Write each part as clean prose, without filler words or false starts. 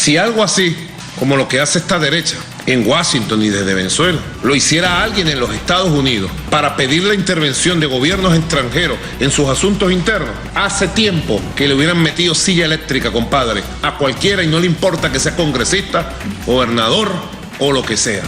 Si algo así, como lo que hace esta derecha en Washington y desde Venezuela, lo hiciera alguien en los Estados Unidos para pedir la intervención de gobiernos extranjeros en sus asuntos internos, hace tiempo que le hubieran metido silla eléctrica, compadre, a cualquiera, y no le importa que sea congresista, gobernador o lo que sea.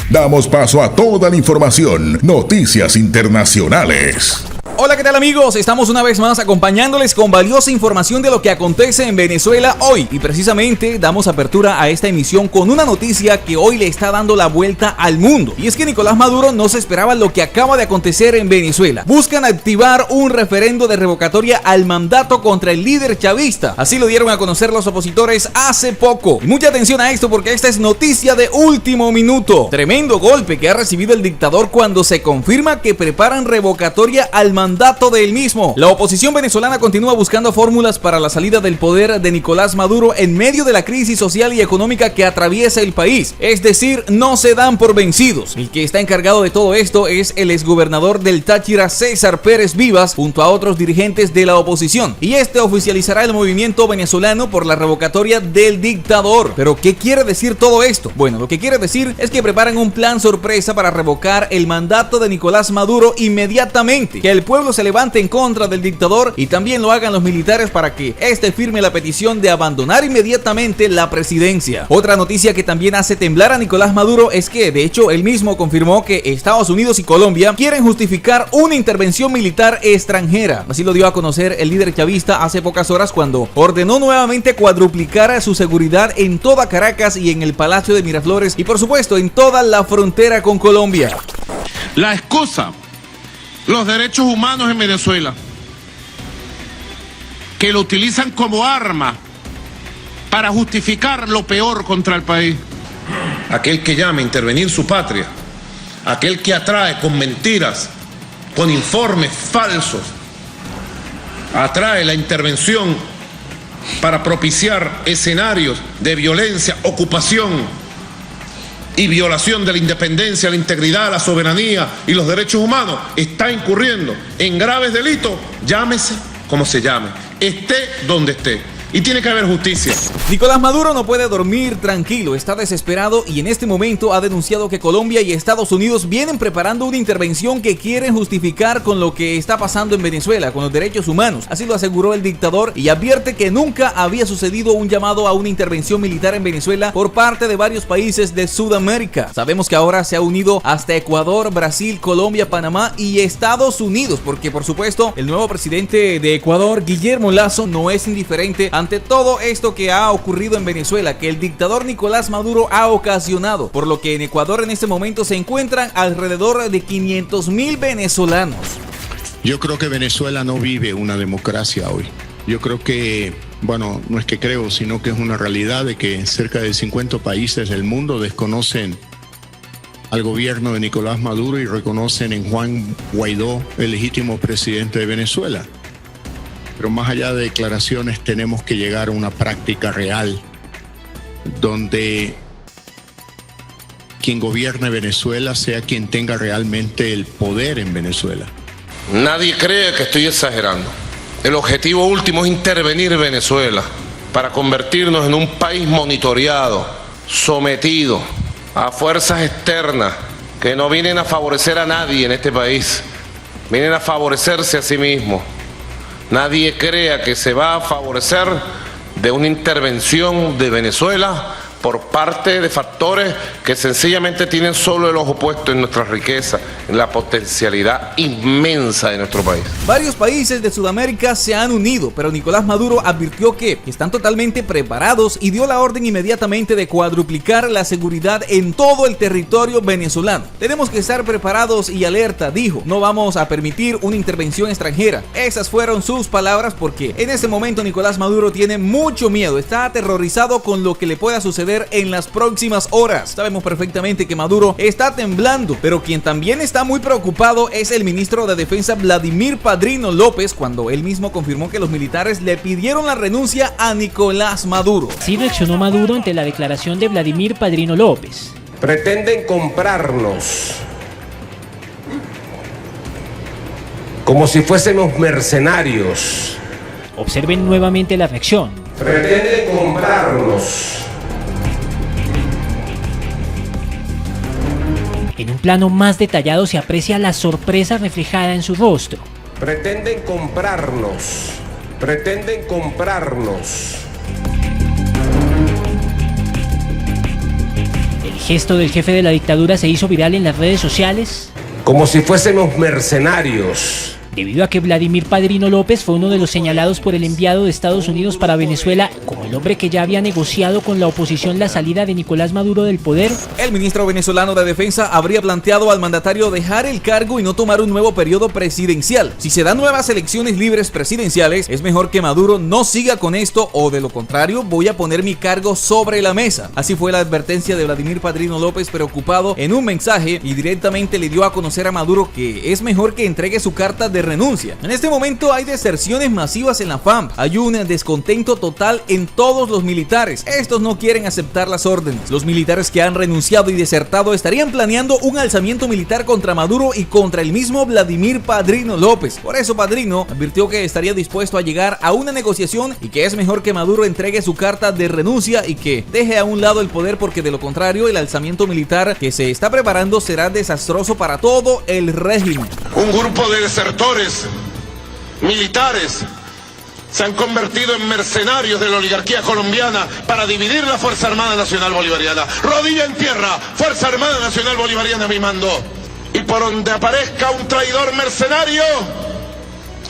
Damos paso a toda la información, noticias internacionales. Hola, ¿qué tal amigos? Estamos una vez más acompañándoles con valiosa información de lo que acontece en Venezuela hoy. Y precisamente damos apertura a esta emisión con una noticia que hoy le está dando la vuelta al mundo. Y es que Nicolás Maduro no se esperaba lo que acaba de acontecer en Venezuela. Buscan activar un referendo de revocatoria al mandato contra el líder chavista. Así lo dieron a conocer los opositores hace poco. Y mucha atención a esto porque esta es noticia de último minuto. Tremendo golpe que ha recibido el dictador cuando se confirma que preparan revocatoria al mandato del mismo. La oposición venezolana continúa buscando fórmulas para la salida del poder de Nicolás Maduro en medio de la crisis social y económica que atraviesa el país. Es decir, no se dan por vencidos. El que está encargado de todo esto es el exgobernador del Táchira, César Pérez Vivas, junto a otros dirigentes de la oposición. Y este oficializará el movimiento venezolano por la revocatoria del dictador. ¿Pero qué quiere decir todo esto? Bueno, lo que quiere decir es que preparan un plan sorpresa para revocar el mandato de Nicolás Maduro inmediatamente. Que el pueblo se levante en contra del dictador y también lo hagan los militares para que este firme la petición de abandonar inmediatamente la presidencia. Otra noticia que también hace temblar a Nicolás Maduro es que, de hecho, él mismo confirmó que Estados Unidos y Colombia quieren justificar una intervención militar extranjera. Así lo dio a conocer el líder chavista hace pocas horas cuando ordenó nuevamente cuadruplicar su seguridad en toda Caracas y en el Palacio de Miraflores y, por supuesto, en toda la frontera con Colombia. La excusa: los derechos humanos en Venezuela, que lo utilizan como arma para justificar lo peor contra el país. Aquel que llama a intervenir su patria, aquel que atrae con mentiras, con informes falsos, atrae la intervención para propiciar escenarios de violencia, ocupación y violación de la independencia, la integridad, la soberanía y los derechos humanos, está incurriendo en graves delitos, llámese como se llame, esté donde esté. Y tiene que haber justicia. Nicolás Maduro no puede dormir tranquilo, está desesperado y en este momento ha denunciado que Colombia y Estados Unidos vienen preparando una intervención que quieren justificar con lo que está pasando en Venezuela, con los derechos humanos. Así lo aseguró el dictador y advierte que nunca había sucedido un llamado a una intervención militar en Venezuela por parte de varios países de Sudamérica. Sabemos que ahora se ha unido hasta Ecuador, Brasil, Colombia, Panamá y Estados Unidos, porque por supuesto el nuevo presidente de Ecuador, Guillermo Lasso, no es indiferente ante todo esto que ha ocurrido en Venezuela, que el dictador Nicolás Maduro ha ocasionado, por lo que en Ecuador en este momento se encuentran alrededor de 500,000 venezolanos. Yo creo que Venezuela no vive una democracia hoy. Yo creo que, bueno, no es que creo, sino que es una realidad de que cerca de 50 países del mundo desconocen al gobierno de Nicolás Maduro y reconocen en Juan Guaidó el legítimo presidente de Venezuela. Pero más allá de declaraciones tenemos que llegar a una práctica real donde quien gobierne Venezuela sea quien tenga realmente el poder en Venezuela. Nadie cree que estoy exagerando. El objetivo último es intervenir Venezuela para convertirnos en un país monitoreado, sometido a fuerzas externas que no vienen a favorecer a nadie en este país, vienen a favorecerse a sí mismos. Nadie crea que se va a favorecer de una intervención de Venezuela por parte de factores que sencillamente tienen solo el ojo puesto en nuestra riqueza, en la potencialidad inmensa de nuestro país. Varios países de Sudamérica se han unido, pero Nicolás Maduro advirtió que están totalmente preparados y dio la orden inmediatamente de cuadruplicar la seguridad en todo el territorio venezolano. Tenemos que estar preparados y alerta, dijo. No vamos a permitir una intervención extranjera. Esas fueron sus palabras porque en este momento Nicolás Maduro tiene mucho miedo, está aterrorizado con lo que le pueda suceder en las próximas horas. Sabemos perfectamente que Maduro está temblando, pero quien también está muy preocupado es el ministro de Defensa Vladimir Padrino López, cuando él mismo confirmó que los militares le pidieron la renuncia a Nicolás Maduro. Sí reaccionó Maduro ante la declaración de Vladimir Padrino López. Pretenden comprarnos como si fuésemos mercenarios. Observen nuevamente la reacción. Pretenden comprarnos. En un plano más detallado se aprecia la sorpresa reflejada en su rostro. Pretenden comprarnos. Pretenden comprarnos. El gesto del jefe de la dictadura se hizo viral en las redes sociales, Como si fuésemos mercenarios. debido a que Vladimir Padrino López fue uno de los señalados por el enviado de Estados Unidos para Venezuela como el hombre que ya había negociado con la oposición la salida de Nicolás Maduro del poder. El ministro venezolano de Defensa habría planteado al mandatario dejar el cargo y no tomar un nuevo periodo presidencial. Si se dan nuevas elecciones libres presidenciales, es mejor que Maduro no siga con esto, o de lo contrario voy a poner mi cargo sobre la mesa. Así fue la advertencia de Vladimir Padrino López, preocupado en un mensaje, y directamente le dio a conocer a Maduro que es mejor que entregue su carta de renuncia. En este momento hay deserciones masivas en la FAMP, hay un descontento total en todos los militares. Estos no quieren aceptar las órdenes. Los militares que han renunciado y desertado estarían planeando un alzamiento militar contra Maduro y contra el mismo Vladimir Padrino López. Por eso Padrino advirtió que estaría dispuesto a llegar a una negociación y que es mejor que Maduro entregue su carta de renuncia y que deje a un lado el poder, porque de lo contrario el alzamiento militar que se está preparando será desastroso para todo el régimen. Un grupo de desertores militares se han convertido en mercenarios de la oligarquía colombiana para dividir la Fuerza Armada Nacional Bolivariana. Rodilla en tierra, Fuerza Armada Nacional Bolivariana a mi mando. Y por donde aparezca un traidor mercenario,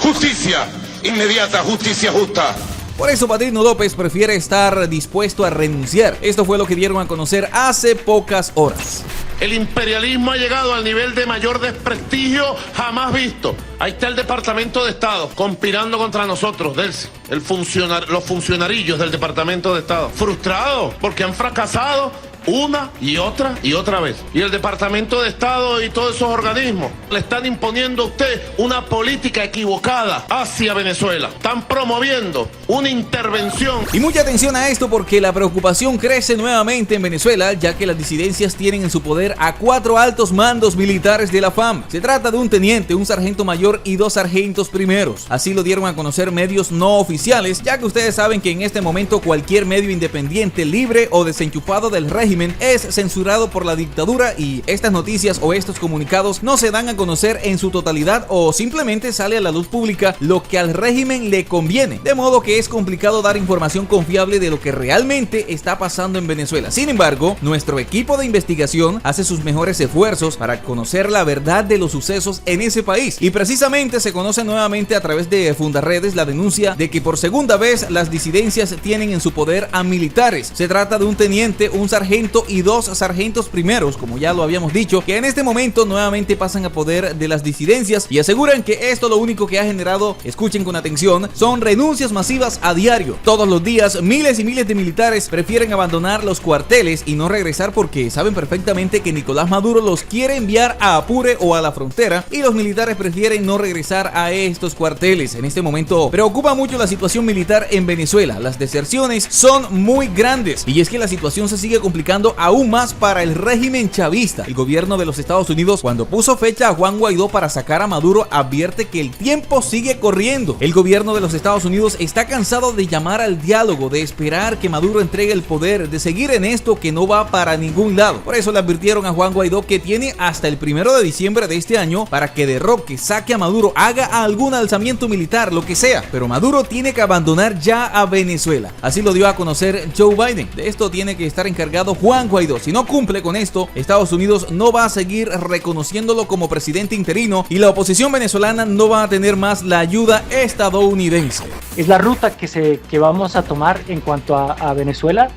justicia inmediata, justicia justa. Por eso Padrino López prefiere estar dispuesto a renunciar. Esto fue lo que dieron a conocer hace pocas horas. El imperialismo ha llegado al nivel de mayor desprestigio jamás visto. Ahí está el Departamento de Estado conspirando contra nosotros, Delcy. Los funcionarillos del Departamento de Estado, frustrados porque han fracasado una y otra vez. Y el Departamento de Estado y todos esos organismos le están imponiendo a usted una política equivocada hacia Venezuela. Están promoviendo una intervención. Y mucha atención a esto, porque la preocupación crece nuevamente en Venezuela, ya que las disidencias tienen en su poder a 4 altos mandos militares de la FAMP. Se trata de un teniente, un sargento mayor y 2 sargentos primeros. Así lo dieron a conocer medios no oficiales, ya que ustedes saben que en este momento cualquier medio independiente, libre o desenchufado del régimen es censurado por la dictadura, y estas noticias o estos comunicados no se dan a conocer en su totalidad, o simplemente sale a la luz pública lo que al régimen le conviene, de modo que es complicado dar información confiable de lo que realmente está pasando en Venezuela. Sin embargo, nuestro equipo de investigación hace sus mejores esfuerzos para conocer la verdad de los sucesos en ese país, y precisamente se conoce nuevamente a través de Fundarredes la denuncia de que por segunda vez las disidencias tienen en su poder a militares. Se trata de un teniente, un sargento y 2 sargentos primeros, como ya lo habíamos dicho, que en este momento nuevamente pasan a poder de las disidencias, y aseguran que esto lo único que ha generado, escuchen con atención, son renuncias masivas a diario. Todos los días miles y miles de militares prefieren abandonar los cuarteles y no regresar, porque saben perfectamente que Nicolás Maduro los quiere enviar a Apure o a la frontera, y los militares prefieren no regresar a estos cuarteles. En este momento preocupa mucho la situación militar en Venezuela. Las deserciones son muy grandes, y es que la situación se sigue complicando aún más para el régimen chavista. El gobierno de los Estados Unidos, cuando puso fecha a Juan Guaidó para sacar a Maduro, advierte que el tiempo sigue corriendo. El gobierno de los Estados Unidos está cansado de llamar al diálogo, de esperar que Maduro entregue el poder, de seguir en esto que no va para ningún lado. Por eso le advirtieron a Juan Guaidó que tiene hasta el 1 de diciembre de este año para que derroque, saque a Maduro, haga algún alzamiento militar, lo que sea, pero Maduro tiene que abandonar ya a Venezuela. Así lo dio a conocer Joe Biden. De esto tiene que estar encargado Juan Guaidó. Si no cumple con esto, Estados Unidos no va a seguir reconociéndolo como presidente interino, y la oposición venezolana no va a tener más la ayuda estadounidense. Es la ruta que vamos a tomar en cuanto a Venezuela,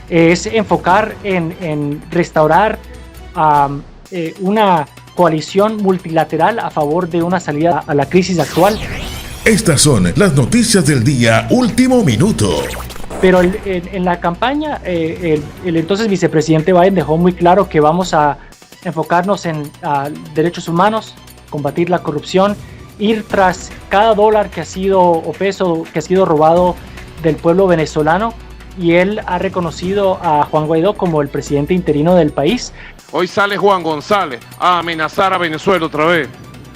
es enfocar en restaurar una coalición multilateral a favor de una salida a la crisis actual. Estas son las noticias del día último minuto. Pero en la campaña, el entonces vicepresidente Biden dejó muy claro que vamos a enfocarnos en derechos humanos, combatir la corrupción, ir tras cada dólar que ha sido, o peso que ha sido robado del pueblo venezolano, y él ha reconocido a Juan Guaidó como el presidente interino del país. Hoy sale Juan González a amenazar a Venezuela otra vez.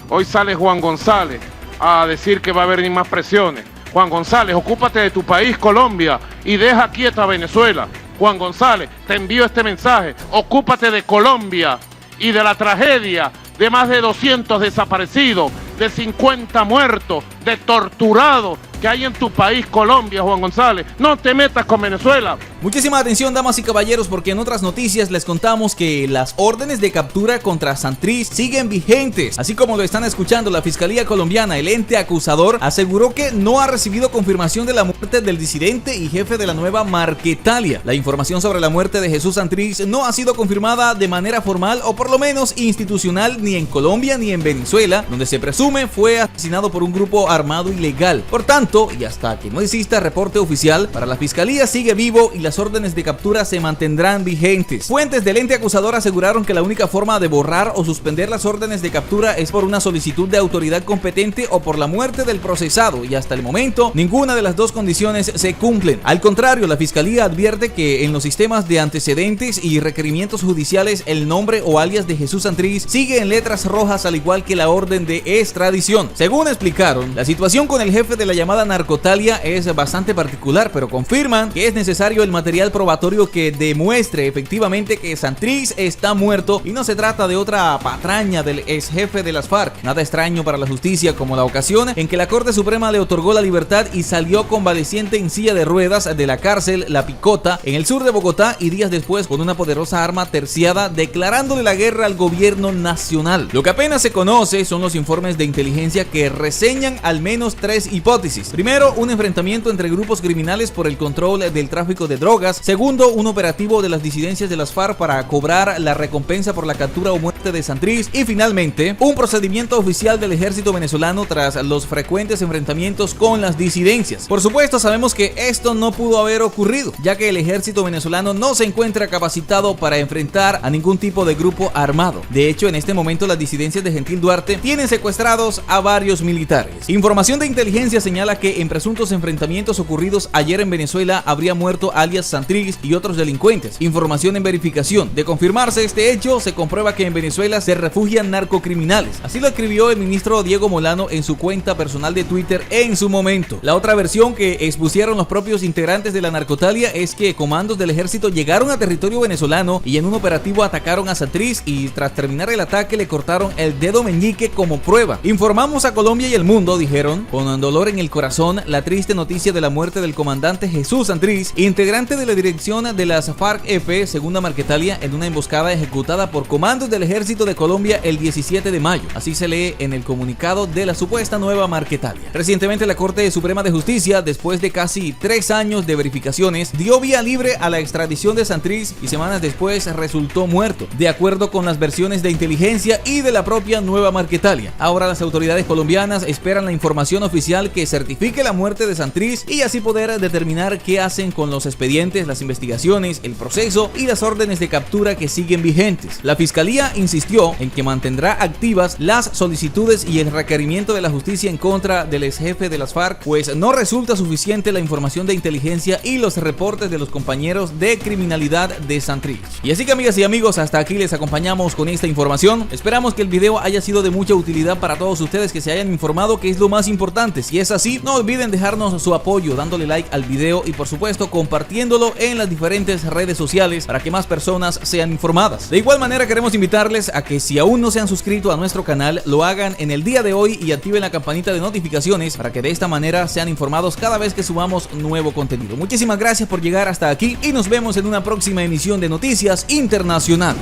Hoy sale Juan González a decir que va a haber ni más presiones. Juan González, ocúpate de tu país, Colombia, y deja quieta a Venezuela. Juan González, te envío este mensaje. Ocúpate de Colombia y de la tragedia de más de 200 desaparecidos, de 50 muertos, de torturados que hay en tu país, Colombia, Juan González. No te metas con Venezuela. Muchísima atención, damas y caballeros, porque en otras noticias les contamos que las órdenes de captura contra Santrich siguen vigentes. Así como lo están escuchando, la Fiscalía Colombiana, el ente acusador, aseguró que no ha recibido confirmación de la muerte del disidente y jefe de la nueva Marquetalia. La información sobre la muerte de Jesús Santrich no ha sido confirmada de manera formal o por lo menos institucional ni en Colombia ni en Venezuela, donde se presume fue asesinado por un grupo armado ilegal. Por tanto, y hasta que no exista reporte oficial, para la Fiscalía sigue vivo y las órdenes de captura se mantendrán vigentes. Fuentes del ente acusador aseguraron que la única forma de borrar o suspender las órdenes de captura es por una solicitud de autoridad competente o por la muerte del procesado, y hasta el momento ninguna de las dos condiciones se cumplen. Al contrario, la Fiscalía advierte que en los sistemas de antecedentes y requerimientos judiciales el nombre o alias de Jesús Santrich sigue en letras rojas, al igual que la orden de extradición. Según explicaron, la situación con el jefe de la llamada Narcotalia es bastante particular, pero confirman que es necesario el material probatorio que demuestre efectivamente que Santrich está muerto y no se trata de otra patraña del ex jefe de las FARC. Nada extraño para la justicia como la ocasión en que la Corte Suprema le otorgó la libertad y salió convaleciente en silla de ruedas de la cárcel La Picota en el sur de Bogotá, y días después con una poderosa arma terciada declarándole la guerra al gobierno nacional. Lo que apenas se conoce son los informes de inteligencia que reseñan al menos 3 hipótesis. Primero, un enfrentamiento entre grupos criminales por el control del tráfico de drogas. Segundo, un operativo de las disidencias de las FARC para cobrar la recompensa por la captura o muerte de Santrich. Y finalmente, un procedimiento oficial del ejército venezolano tras los frecuentes enfrentamientos con las disidencias. Por supuesto, sabemos que esto no pudo haber ocurrido, ya que el ejército venezolano no se encuentra capacitado para enfrentar a ningún tipo de grupo armado. De hecho, en este momento las disidencias de Gentil Duarte tienen secuestrados a varios militares. Información de inteligencia señala que en presuntos enfrentamientos ocurridos ayer en Venezuela habría muerto alias Santrich y otros delincuentes. Información en verificación. De confirmarse este hecho, se comprueba que en Venezuela se refugian narcocriminales. Así lo escribió el ministro Diego Molano en su cuenta personal de Twitter en su momento. La otra versión que expusieron los propios integrantes de la Narcotalia es que comandos del ejército llegaron a territorio venezolano y en un operativo atacaron a Santrich y tras terminar el ataque le cortaron el dedo meñique como prueba. Informamos a Colombia y el mundo, dijeron, con dolor en el corazón, la triste noticia de la muerte del comandante Jesús Santrich, integrante de la dirección de las FARC-EP Segunda Marquetalia, en una emboscada ejecutada por comandos del ejército de Colombia el 17 de mayo. Así se lee en el comunicado de la supuesta nueva Marquetalia. Recientemente la Corte Suprema de Justicia, después de casi 3 años de verificaciones, dio vía libre a la extradición de Santrich y semanas después resultó muerto, de acuerdo con las versiones de inteligencia y de la propia nueva Marquetalia. Ahora las autoridades colombianas esperan la información oficial que certifique la muerte de Santrich y así poder determinar qué hacen con los expedientes, las investigaciones, el proceso y las órdenes de captura que siguen vigentes. La Fiscalía insistió en que mantendrá activas las solicitudes y el requerimiento de la justicia en contra del ex jefe de las FARC, pues no resulta suficiente la información de inteligencia y los reportes de los compañeros de criminalidad de Santrich. Y así que, amigas y amigos, hasta aquí les acompañamos con esta información. Esperamos que el video haya sido de mucha utilidad para todos ustedes, que se hayan informado, que es lo más importante. Si es así, no olviden dejarnos su apoyo dándole like al video y por supuesto compartiéndolo en las diferentes redes sociales para que más personas sean informadas. De igual manera, queremos invitarles a que si aún no se han suscrito a nuestro canal, lo hagan en el día de hoy y activen la campanita de notificaciones para que de esta manera sean informados cada vez que subamos nuevo contenido. Muchísimas gracias por llegar hasta aquí y nos vemos en una próxima emisión de Noticias Internacionales.